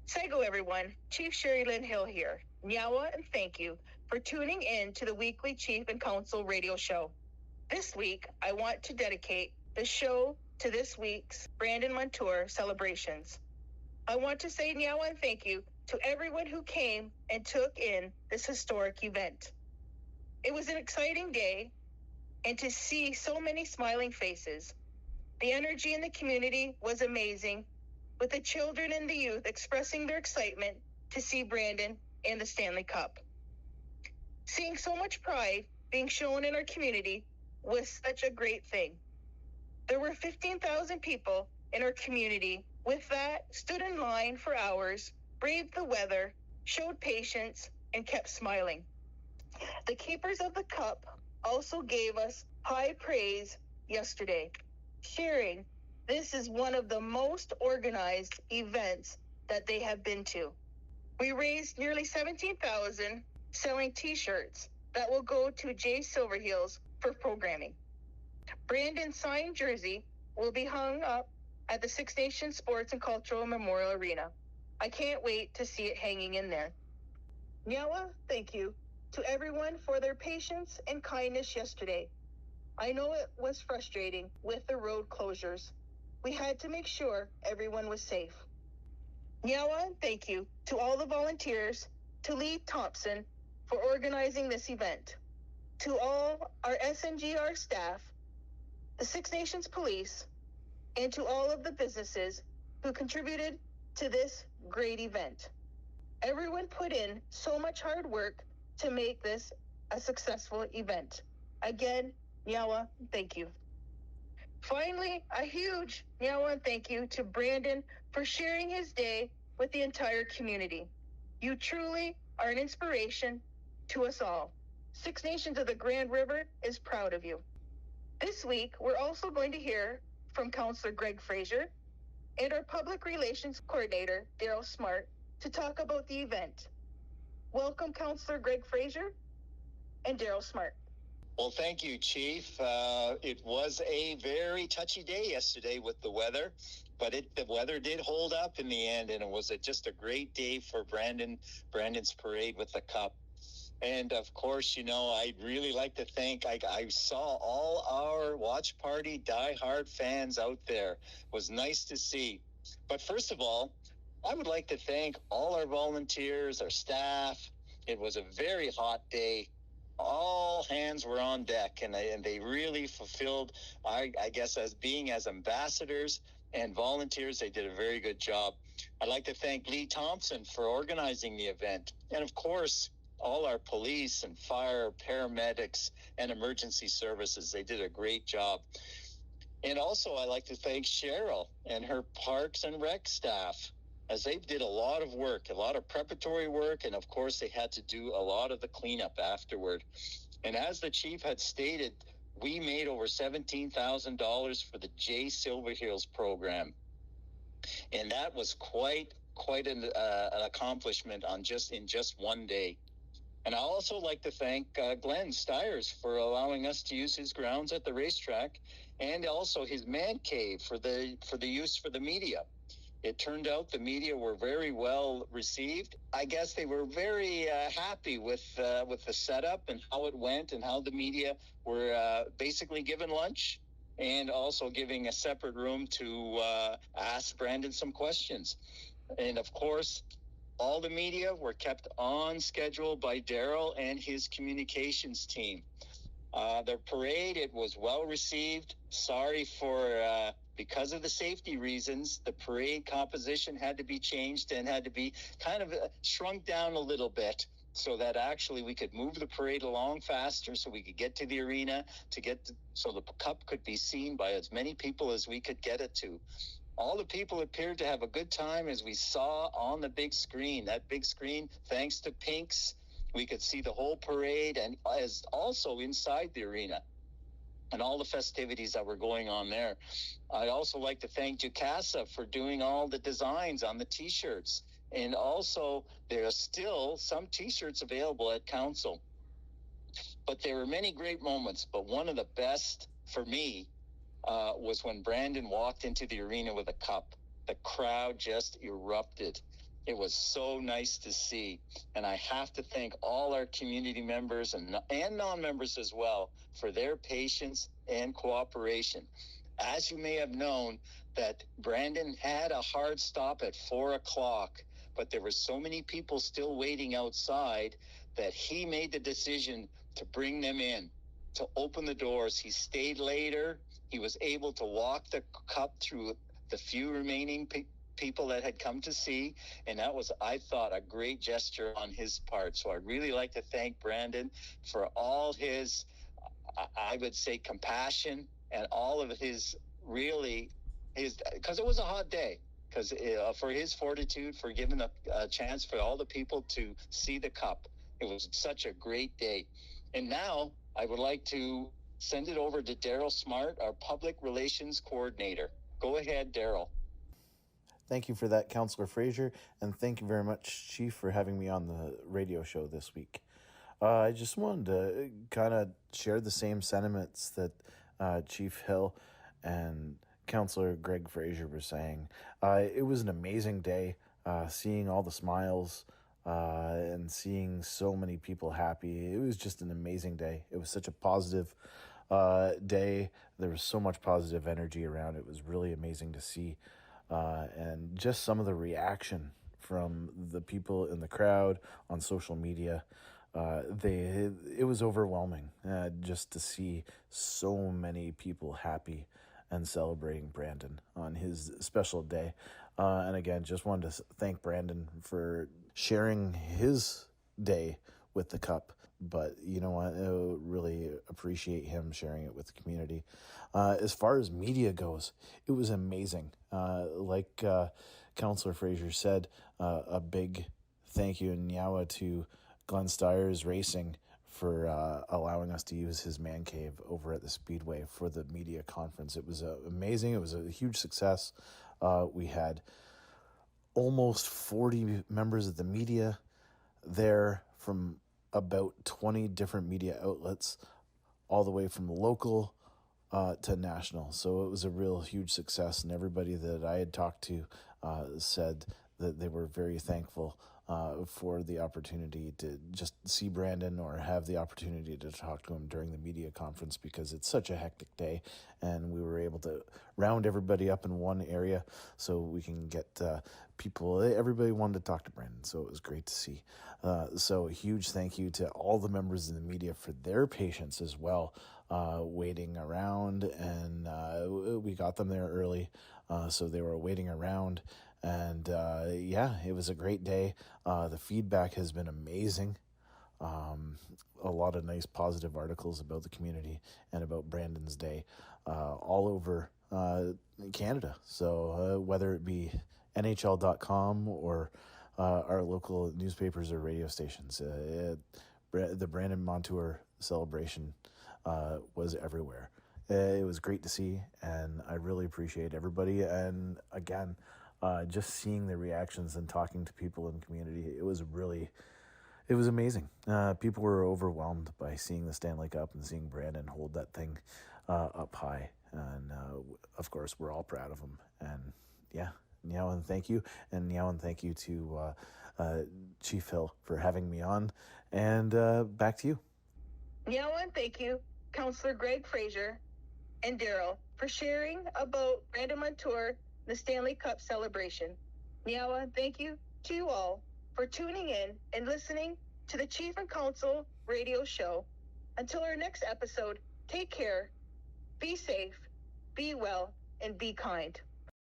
Sego everyone, Chief Sherri-Lyn Hill here. Nyawa and thank you for tuning in to the weekly Chief and Council radio show. This week, I want to dedicate the show to this week's Brandon Montour celebrations. I want to say nyawa and thank you to everyone who came and took in this historic event. It was an exciting day, and to see so many smiling faces. The energy in the community was amazing, with the children and the youth expressing their excitement to see Brandon in the Stanley Cup. Seeing so much pride being shown in our community was such a great thing. There were 15,000 people in our community. With that, stood in line for hours, braved the weather, showed patience, and kept smiling. The keepers of the cup also gave us high praise yesterday, sharing this is one of the most organized events that they have been to. We raised nearly $17,000 selling t-shirts that will go to Jay Silverheels for programming. Brandon's signed jersey will be hung up at the Six Nations Sports and Cultural Memorial Arena. I can't wait to see it hanging in there. Nyawa, thank you to everyone for their patience and kindness yesterday. I know it was frustrating with the road closures. We had to make sure everyone was safe. Nyawa, thank you to all the volunteers, to Lee Thompson for organizing this event, to all our SNGR staff, the Six Nations Police, and to all of the businesses who contributed to this great event. Everyone put in so much hard work to make this a successful event. Again, nyawa, thank you. Finally, a huge nyawa and thank you to Brandon for sharing his day with the entire community. You truly are an inspiration to us all. Six Nations of the Grand River is proud of you. This week, we're also going to hear from Councillor Greg Fraser and our Public Relations Coordinator, Daryl Smart, to talk about the event. Welcome, Councillor Greg Fraser and Daryl Smart. Well, thank you, Chief. It was a very touchy day yesterday with the weather, but the weather did hold up in the end, and it was just a great day for Brandon's parade with the cup. And of course, I'd really like to thank, I saw all our watch party diehard fans out there. It was nice to see. But first of all, I would like to thank all our volunteers, our staff. It was a very hot day. All hands were on deck, and they really fulfilled, I guess, as ambassadors and volunteers, they did a very good job. I'd like to thank Lee Thompson for organizing the event. And of course, all our police and fire, paramedics, and emergency services, they did a great job. And also, I'd like to thank Cheryl and her Parks and Rec staff, as they did a lot of work, a lot of preparatory work, and of course they had to do a lot of the cleanup afterward. And as the chief had stated, we made over $17,000 for the Jay Silverheels program. And that was quite an accomplishment in just one day. And I also like to thank Glenn Stiers for allowing us to use his grounds at the racetrack, and also his man cave for the use for the media. It turned out the media were very well received. I guess they were very happy with the setup and how it went, and how the media were basically given lunch and also giving a separate room to ask Brandon some questions. And of course, all the media were kept on schedule by Daryl and his communications team. The parade, it was well received. Sorry for... because of the safety reasons, the parade composition had to be changed and had to be kind of shrunk down a little bit, so that actually we could move the parade along faster, so we could get to the arena, so the cup could be seen by as many people as we could get it to. All the people appeared to have a good time, as we saw on the big screen. That big screen, thanks to Pinks, we could see the whole parade, and as also inside the arena, and all the festivities that were going on there. I'd also like to thank Jukasa for doing all the designs on the T-shirts. And also, there are still some T-shirts available at Council. But there were many great moments. But one of the best for me was when Brandon walked into the arena with a cup. The crowd just erupted. It was so nice to see. And I have to thank all our community members and non-members as well for their patience and cooperation. As you may have known, that Brandon had a hard stop at 4:00, but there were so many people still waiting outside that he made the decision to bring them in, to open the doors. He stayed later. He was able to walk the cup through the few remaining people that had come to see, and that was, I thought, a great gesture on his part. So I'd really like to thank Brandon for all his, I would say, compassion and all of his, really, his, because it was a hot day, because for his fortitude, for giving a chance for all the people to see the cup. It was such a great day. And now I would like to send it over to Daryl Smart, our public relations coordinator. Go ahead, Daryl. Thank you for that, Councillor Fraser, and thank you very much, Chief, for having me on the radio show this week. I just wanted to kind of share the same sentiments that Chief Hill and Councillor Greg Fraser were saying. It was an amazing day, seeing all the smiles and seeing so many people happy. It was just an amazing day. It was such a positive day. There was so much positive energy around. It was really amazing to see. And just some of the reaction from the people in the crowd on social media, it was overwhelming just to see so many people happy and celebrating Brandon on his special day. And again, just wanted to thank Brandon for sharing his day with the cup. But you know what? I really appreciate him sharing it with the community. As far as media goes, it was amazing. Like Councillor Fraser said, a big thank you and Nyawa to Glenn Stiers Racing for allowing us to use his man cave over at the Speedway for the media conference. It was amazing. It was a huge success. We had almost 40 members of the media there from about 20 different media outlets, all the way from local to national. So it was a real huge success, and everybody that I had talked to said that they were very thankful for the opportunity to just see Brandon or have the opportunity to talk to him during the media conference, because it's such a hectic day, and we were able to round everybody up in one area so we can get people. Everybody wanted to talk to Brandon, so it was great to see. So a huge thank you to all the members of the media for their patience as well, waiting around, and we got them there early, so they were waiting around. And yeah, it was a great day. The feedback has been amazing. A lot of nice positive articles about the community and about Brandon's Day all over Canada. So whether it be NHL.com or our local newspapers or radio stations, the Brandon Montour celebration was everywhere. It was great to see, and I really appreciate everybody. And again, just seeing the reactions and talking to people in the community, it was amazing. People were overwhelmed by seeing the Stanley Cup and seeing Brandon hold that thing up high. And of course, we're all proud of him. And yeah, Nyawan, thank you. And Nyawan, thank you to Chief Hill for having me on. And back to you. Nyawan, thank you, Councillor Greg Fraser and Daryl, for sharing about Brandon Montour, the Stanley Cup celebration. Nyawa, thank you to you all for tuning in and listening to the Chief and Council radio show. Until our next episode, take care, be safe, be well, and be kind.